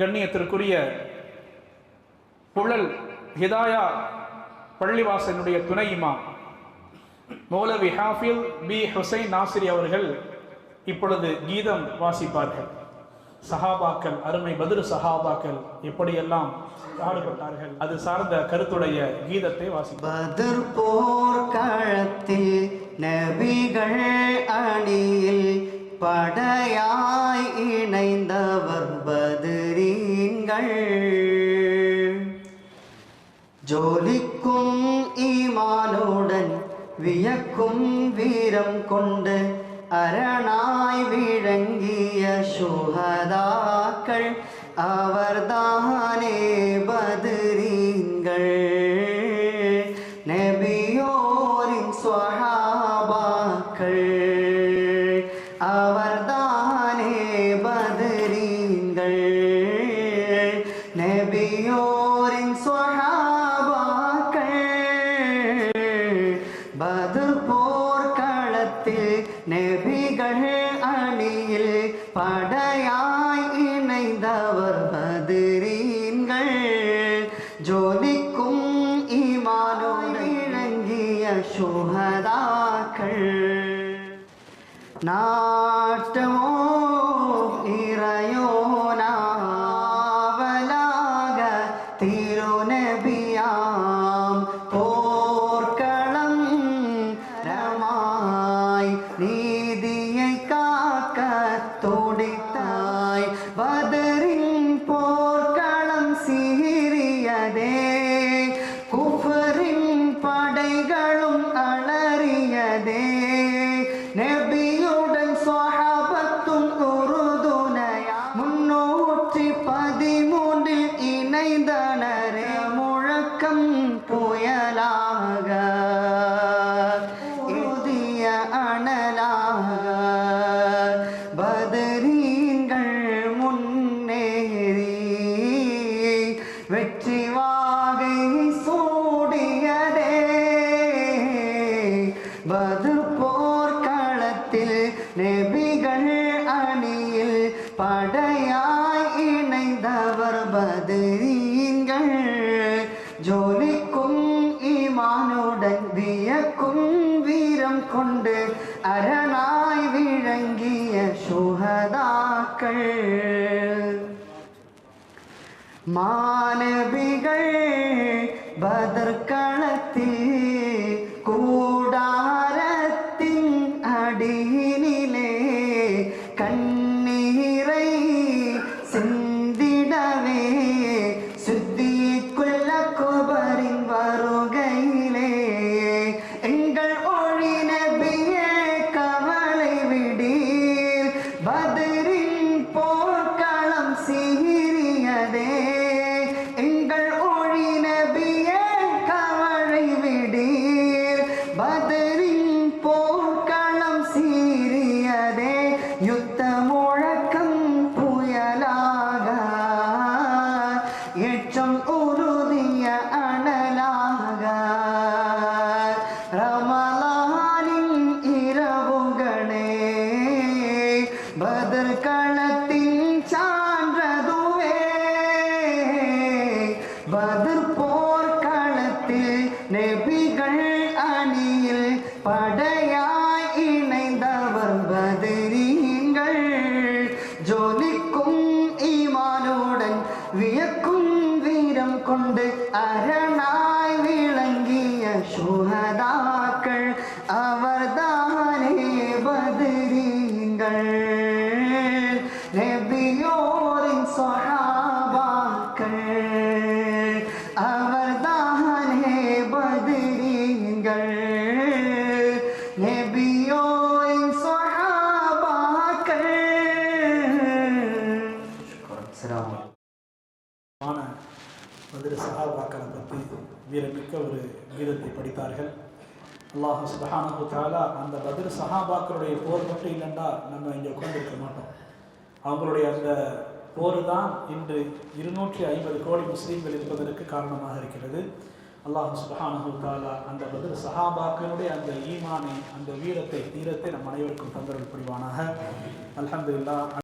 கண்ணியத்திற்குரிய புழல் ஹிதாயா பள்ளிவாசனுடைய துணை இமாம் மௌலவி ஹாஃபில் பி ஹுசைன் நாசிரி அவர்கள் இப்பொழுது கீதம் வாசிப்பார்கள். சஹாபாக்கள், அருமை பத்ர் சஹாபாக்கள் எப்படியெல்லாம் பாடுபட்டார்கள் அது சார்ந்த கருத்துடைய கீதத்தை வாசிப்பார். பத்ர் போர்க்களத்தில் நபிகள் அணியில் படையாய் இணைந்தவர் பத்ரீன்கள். ஜோலிக்கும் ஈமானுடன் வியக்கும் வீரம் கொண்டு அரணாய் விளங்கிய சுஹதாக்கள் அவர்தானே பத்ரீன்கள். நபியோரின் ஸஹாபாக்கள் அவர்தானே பத்ரீன்கள். நபியோரின் ஸஹாபாக்கள் பத்ர் போர்க்களத்தில் நபிகள் அணியில் படையாய் இணைந்தவர் பத்ரீன்கள். ஜோலிக்கும் ஈமானோடு இறங்கிய சுஹதாக்கள். நாட்டமோ இறையோனாவலாக திருநபியாம் போர்க்களம் ரமாய் நீதியை காக்க துடித்தாய். பத்ரின் போர்க்களம் சீறியதே, குஃப்ரின் படைகளும் அலறியதே. நபியுடன் ஸஹாபத்தும் உறுதுணையா 313 இணைந்தனரே. முழக்கம் புயலாக உதிய அனலாக பத்ரீன்கள் முன்னேறி வெற்றி வாகை சூடியதே. பத்ர் போர்க்களத்தில் நபிகள் அணியில் படையாய் இணைந்தவர் பத்ரீன்கள். ஜோலிக்கும் ஈமானுடன் வியக்கும் வீரம் கொண்டு அரணாய் விளங்கிய சுஹதாக்கள். மாணவிகள் பத்ர் களத்தில் கூடாரத்தின் அடியினிலே கண்ணீரை சிந்திடவே சித்திக்குல் அக்பரின் வருகையிலே எங்கள் ஒளி நபியே கவலை விடீர். பத்ரின் போர்க்களம் சீறியதே, எங்கள் ஒளி நபியே கவலை விடீர். பத்ரின் போர்க்களம் சீறியதே, யுத்த முழக்கம் புயலாக ஏற்றம் உறுதிய அனலாக. ரமலானின் இரவுகளே பத்ர் களத்தின் சான்றதுவே. பத்ர் போர்க்களத்தில் நபிகள் அணியில் படையாய் இணைந்தவர் பத்ரீன்கள். ஜோலிக்கும் ஈமானுடன் வியக்கும் வீரம் கொண்டு அரணாய் விளங்கிய சுஹதாக்கள் அவர்தானே பத்ரீன்கள். நபியோரின் ஸஹாபாக்கள் அவர்தானே பத்ரீன்கள். நபியோரின் ஸஹாபாக்கள். பத்ர் சஹாபாக்களை பற்றி வீரமிக்க ஒரு கீதத்தை படித்தார்கள். அல்லாஹ் சுப்ஹானஹு தஆலா அந்த பத்ர் சஹாபாக்களுடைய போர் மட்டும் இல்லைண்டா நம்ம இங்கே உட்கார்ந்திருக்க மாட்டோம். அவங்களுடைய அந்த போர் தான் இன்று 250 கோடி முஸ்லீம்கள் இருப்பதற்கு காரணமாக இருக்கிறது. அல்லாஹ் சுப்ஹானஹு தஆலா அந்த பத்ர் சஹாபாக்களுடைய அந்த ஈமானை, அந்த வீரத்தை, தீரத்தை நம் அனைவருக்கும் தந்தருள் புரிவானாக. அல்ஹம்துலில்லாஹ்.